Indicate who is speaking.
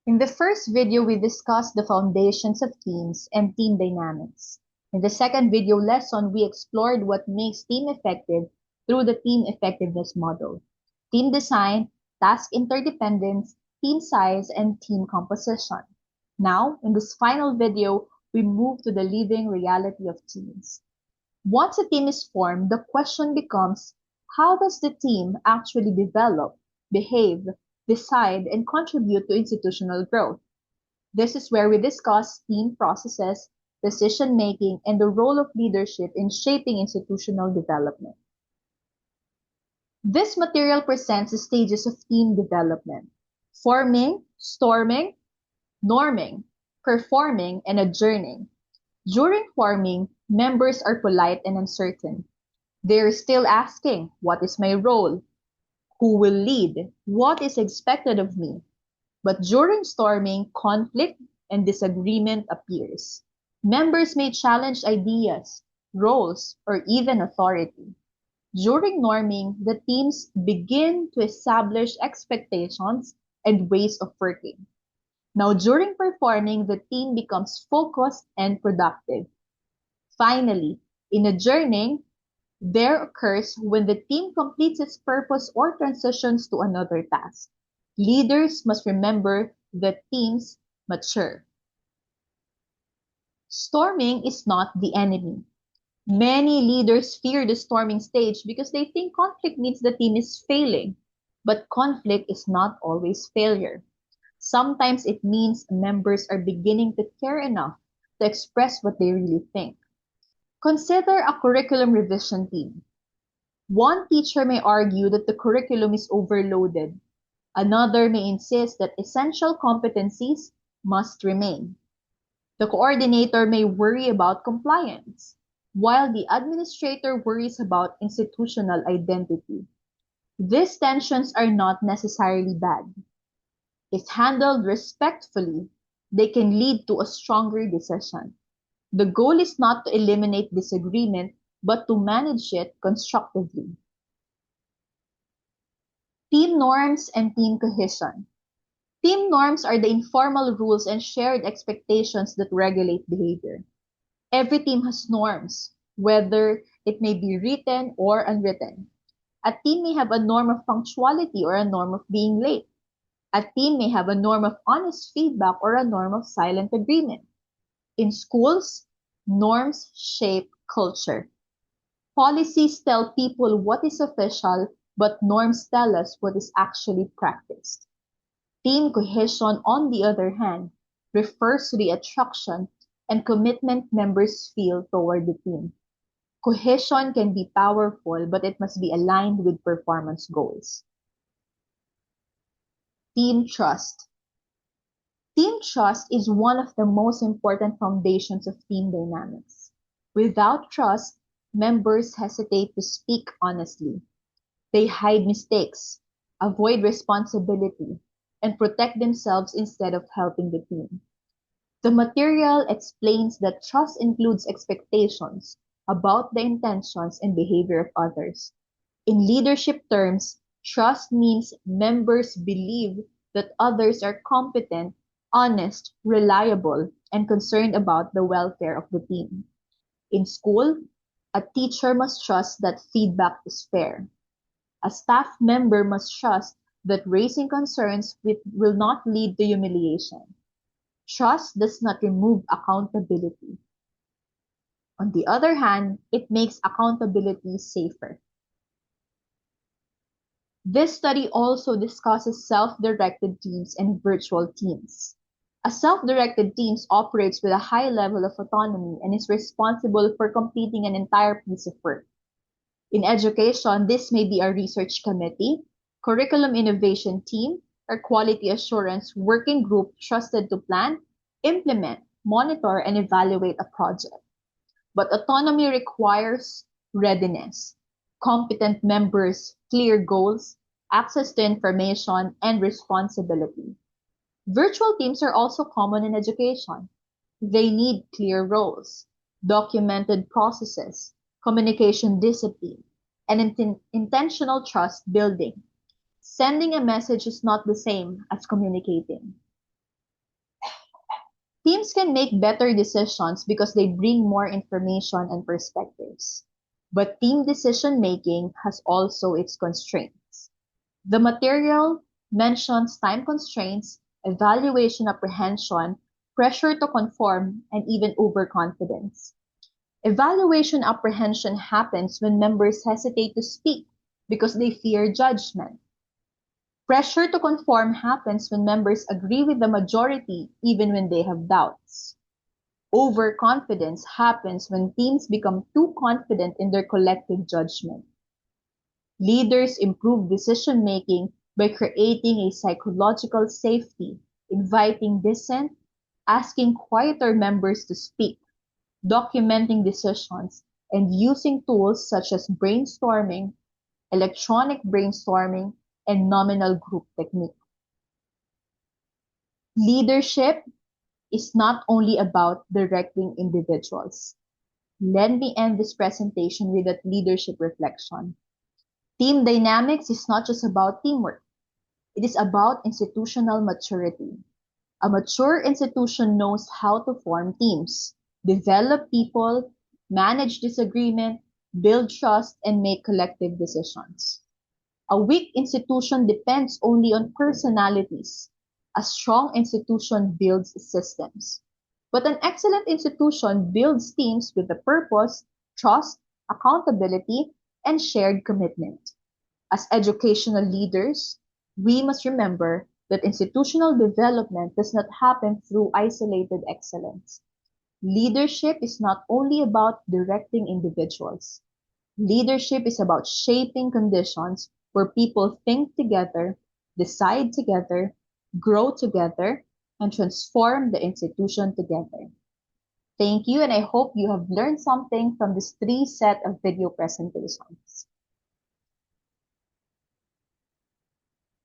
Speaker 1: In the first video, we discussed the foundations of teams and team dynamics. In the second video lesson, we explored what makes team effective through the team effectiveness model, team design, task interdependence, team size, and team composition. Now, in this final video, we move to the living reality of teams. Once a team is formed, the question becomes, how does the team actually develop, behave, decide, and contribute to institutional growth? This is where we discuss team processes, decision making, and the role of leadership in shaping institutional development. This material presents the stages of team development: forming, storming, norming, performing, and adjourning. During forming, members are polite and uncertain. They're still asking, what is my role? Who will lead? What is expected of me? But during storming, conflict and disagreement appears. Members may challenge ideas, roles, or even authority. During norming, the teams begin to establish expectations and ways of working. Now, during performing, the team becomes focused and productive. Finally, in adjourning, there occurs when the team completes its purpose or transitions to another task. Leaders must remember that teams mature. Storming is not the enemy. Many leaders fear the storming stage because they think conflict means the team is failing. But conflict is not always failure. Sometimes it means members are beginning to care enough to express what they really think. Consider a curriculum revision team. One teacher may argue that the curriculum is overloaded. Another may insist that essential competencies must remain. The coordinator may worry about compliance, while the administrator worries about institutional identity. These tensions are not necessarily bad. If handled respectfully, they can lead to a stronger decision. The goal is not to eliminate disagreement, but to manage it constructively. Team norms and team cohesion. Team norms are the informal rules and shared expectations that regulate behavior. Every team has norms, whether it may be written or unwritten. A team may have a norm of punctuality or a norm of being late. A team may have a norm of honest feedback or a norm of silent agreement. In schools, norms shape culture. Policies tell people what is official, but norms tell us what is actually practiced. Team cohesion, on the other hand, refers to the attraction and commitment members feel toward the team. Cohesion can be powerful, but it must be aligned with performance goals. Team trust. Team trust is one of the most important foundations of team dynamics. Without trust, members hesitate to speak honestly. They hide mistakes, avoid responsibility, and protect themselves instead of helping the team. The material explains that trust includes expectations about the intentions and behavior of others. In leadership terms, trust means members believe that others are competent, honest, reliable, and concerned about the welfare of the team. In school, a teacher must trust that feedback is fair. A staff member must trust that raising concerns will not lead to humiliation. Trust does not remove accountability. On the other hand, it makes accountability safer. This study also discusses self-directed teams and virtual teams. A self-directed team operates with a high level of autonomy and is responsible for completing an entire piece of work. In education, this may be a research committee, curriculum innovation team, or quality assurance working group trusted to plan, implement, monitor, and evaluate a project. But autonomy requires readiness, competent members, clear goals, access to information, and responsibility. Virtual teams are also common in education. They need clear roles, documented processes, communication discipline, and intentional trust building. Sending a message is not the same as communicating. Teams can make better decisions because they bring more information and perspectives. But team decision-making has also its constraints. The material mentions time constraints, evaluation apprehension, pressure to conform, and even overconfidence. Evaluation apprehension happens when members hesitate to speak because they fear judgment. Pressure to conform happens when members agree with the majority even when they have doubts. Overconfidence happens when teams become too confident in their collective judgment. Leaders improve decision-making by creating a psychological safety, inviting dissent, asking quieter members to speak, documenting decisions, and using tools such as brainstorming, electronic brainstorming, and nominal group technique. Leadership is not only about directing individuals. Let me end this presentation with a leadership reflection. Team dynamics is not just about teamwork. It is about institutional maturity. A mature institution knows how to form teams, develop people, manage disagreement, build trust, and make collective decisions. A weak institution depends only on personalities. A strong institution builds systems. But an excellent institution builds teams with a purpose, trust, accountability, and shared commitment. As educational leaders, we must remember that institutional development does not happen through isolated excellence. Leadership is not only about directing individuals. Leadership is about shaping conditions where people think together, decide together, grow together, and transform the institution together. Thank you, and I hope you have learned something from these three set of video presentations.